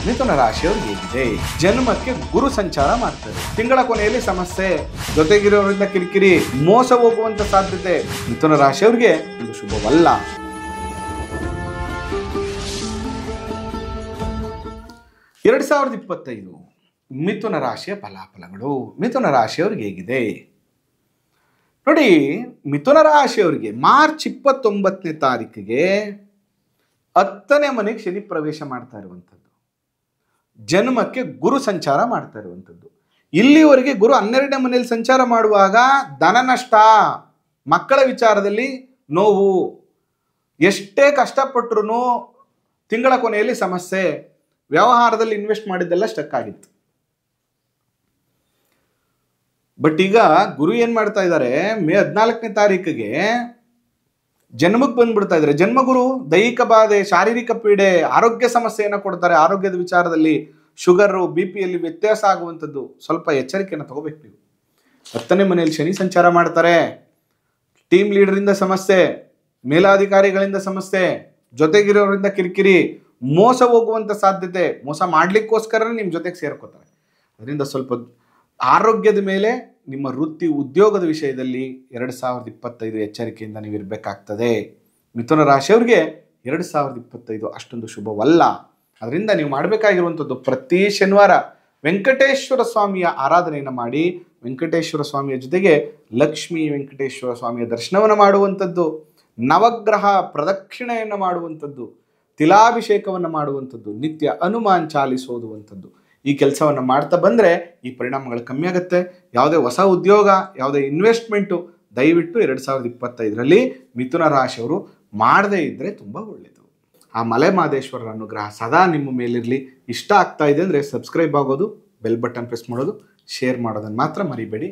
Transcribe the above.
ಮಿಥುನ ರಾಶಿಯವ್ರಿಗೆ ಹೇಗಿದೆ? ಜನ್ಮಕ್ಕೆ ಗುರು ಸಂಚಾರ ಮಾಡ್ತಾರೆ. ತಿಂಗಳ ಕೊನೆಯಲ್ಲಿ ಸಮಸ್ಯೆ, ಜೊತೆಗಿರೋರಿಂದ ಕಿರಿಕಿರಿ, ಮೋಸ ಹೋಗುವಂತ ಸಾಧ್ಯತೆ. ಮಿಥುನ ರಾಶಿಯವ್ರಿಗೆ ಇದು ಶುಭವಲ್ಲ. 2025 ಮಿಥುನ ರಾಶಿಯ ಫಲಾಫಲಗಳು. ಮಿಥುನ ರಾಶಿಯವ್ರಿಗೆ ಹೇಗಿದೆ ನೋಡಿ. ಮಿಥುನ ರಾಶಿಯವರಿಗೆ ಮಾರ್ಚ್ 29ನೇ ತಾರೀಕಿಗೆ 10ನೇ ಮನೆಗೆ ಶನಿ ಪ್ರವೇಶ ಮಾಡ್ತಾ ಇರುವಂಥದ್ದು. ಜನ್ಮಕ್ಕೆ ಗುರು ಸಂಚಾರ ಮಾಡ್ತಾ ಇರುವಂಥದ್ದು. ಇಲ್ಲಿವರೆಗೆ ಗುರು 12ನೇ ಮನೆಯಲ್ಲಿ ಸಂಚಾರ ಮಾಡುವಾಗ ಧನ ನಷ್ಟ, ಮಕ್ಕಳ ವಿಚಾರದಲ್ಲಿ ನೋವು, ಎಷ್ಟೇ ಕಷ್ಟಪಟ್ಟರು ತಿಂಗಳ ಕೊನೆಯಲ್ಲಿ ಸಮಸ್ಯೆ, ವ್ಯವಹಾರದಲ್ಲಿ ಇನ್ವೆಸ್ಟ್ ಮಾಡಿದ್ದೆಲ್ಲ ಸ್ಟಕ್ ಆಗಿತ್ತು. ಬಟ್ ಈಗ ಗುರು ಏನ್ ಮಾಡ್ತಾ ಇದ್ದಾರೆ, ಮೇ 14ನೇ ತಾರೀಕಿಗೆ ಜನ್ಮಕ್ಕೆ ಬಂದ್ಬಿಡ್ತಾ ಇದ್ದಾರೆ. ಜನ್ಮಗುರು ದೈಹಿಕ ಬಾಧೆ, ಶಾರೀರಿಕ ಪೀಡೆ, ಆರೋಗ್ಯ ಸಮಸ್ಯೆಯನ್ನು ಕೊಡ್ತಾರೆ. ಆರೋಗ್ಯದ ವಿಚಾರದಲ್ಲಿ ಶುಗರು, BP-ಯಲ್ಲಿ ವ್ಯತ್ಯಾಸ ಆಗುವಂಥದ್ದು. ಸ್ವಲ್ಪ ಎಚ್ಚರಿಕೆಯನ್ನು ತಗೋಬೇಕು ನೀವು. 10ನೇ ಮನೆಯಲ್ಲಿ ಶನಿ ಸಂಚಾರ ಮಾಡ್ತಾರೆ. ಟೀಮ್ ಲೀಡರಿಂದ ಸಮಸ್ಯೆ, ಮೇಲಾಧಿಕಾರಿಗಳಿಂದ ಸಮಸ್ಯೆ, ಜೊತೆಗಿರೋರಿಂದ ಕಿರಿಕಿರಿ, ಮೋಸ ಹೋಗುವಂತ ಸಾಧ್ಯತೆ. ಮೋಸ ಮಾಡ್ಲಿಕ್ಕೋಸ್ಕರ ನಿಮ್ಮ ಜೊತೆಗೆ ಸೇರ್ಕೋತಾರೆ. ಅದರಿಂದ ಸ್ವಲ್ಪ ಆರೋಗ್ಯದ ಮೇಲೆ, ನಿಮ್ಮ ವೃತ್ತಿ ಉದ್ಯೋಗದ ವಿಷಯದಲ್ಲಿ 2025 ಎಚ್ಚರಿಕೆಯಿಂದ ನೀವು ಇರಬೇಕಾಗ್ತದೆ. ಮಿಥುನ ರಾಶಿಯವರಿಗೆ 2025 ಅಷ್ಟೊಂದು ಶುಭವಲ್ಲ. ಅದರಿಂದ ನೀವು ಮಾಡಬೇಕಾಗಿರುವಂಥದ್ದು, ಪ್ರತಿ ಶನಿವಾರ ವೆಂಕಟೇಶ್ವರ ಸ್ವಾಮಿಯ ಆರಾಧನೆಯನ್ನು ಮಾಡಿ, ವೆಂಕಟೇಶ್ವರ ಸ್ವಾಮಿಯ ಜೊತೆಗೆ ಲಕ್ಷ್ಮೀ ವೆಂಕಟೇಶ್ವರ ಸ್ವಾಮಿಯ ದರ್ಶನವನ್ನು ಮಾಡುವಂಥದ್ದು, ನವಗ್ರಹ ಪ್ರದಕ್ಷಿಣೆಯನ್ನು ಮಾಡುವಂಥದ್ದು, ತಿಲಾಭಿಷೇಕವನ್ನು ಮಾಡುವಂಥದ್ದು, ನಿತ್ಯ ಹನುಮಾನ್ ಚಾಲಿಸ್ ಓದುವಂಥದ್ದು. ಈ ಕೆಲಸವನ್ನು ಮಾಡ್ತಾ ಬಂದರೆ ಈ ಪರಿಣಾಮಗಳು ಕಮ್ಮಿ ಆಗುತ್ತೆ. ಯಾವುದೇ ಹೊಸ ಉದ್ಯೋಗ, ಯಾವುದೇ ಇನ್ವೆಸ್ಟ್ಮೆಂಟು ದಯವಿಟ್ಟು 2025ರಲ್ಲಿ ಮಿಥುನ ರಾಶಿಯವರು ಮಾಡದೇ ಇದ್ದರೆ ತುಂಬ ಒಳ್ಳೆಯದು. ಆ ಮಲೆ ಮಹದೇಶ್ವರರ ಅನುಗ್ರಹ ಸದಾ ನಿಮ್ಮ ಮೇಲಿರಲಿ. ಇಷ್ಟ ಆಗ್ತಾ ಇದೆ ಅಂದರೆ ಸಬ್ಸ್ಕ್ರೈಬ್ ಆಗೋದು, ಬೆಲ್ ಬಟನ್ ಪ್ರೆಸ್ ಮಾಡೋದು, ಶೇರ್ ಮಾಡೋದನ್ನು ಮಾತ್ರ ಮರಿಬೇಡಿ.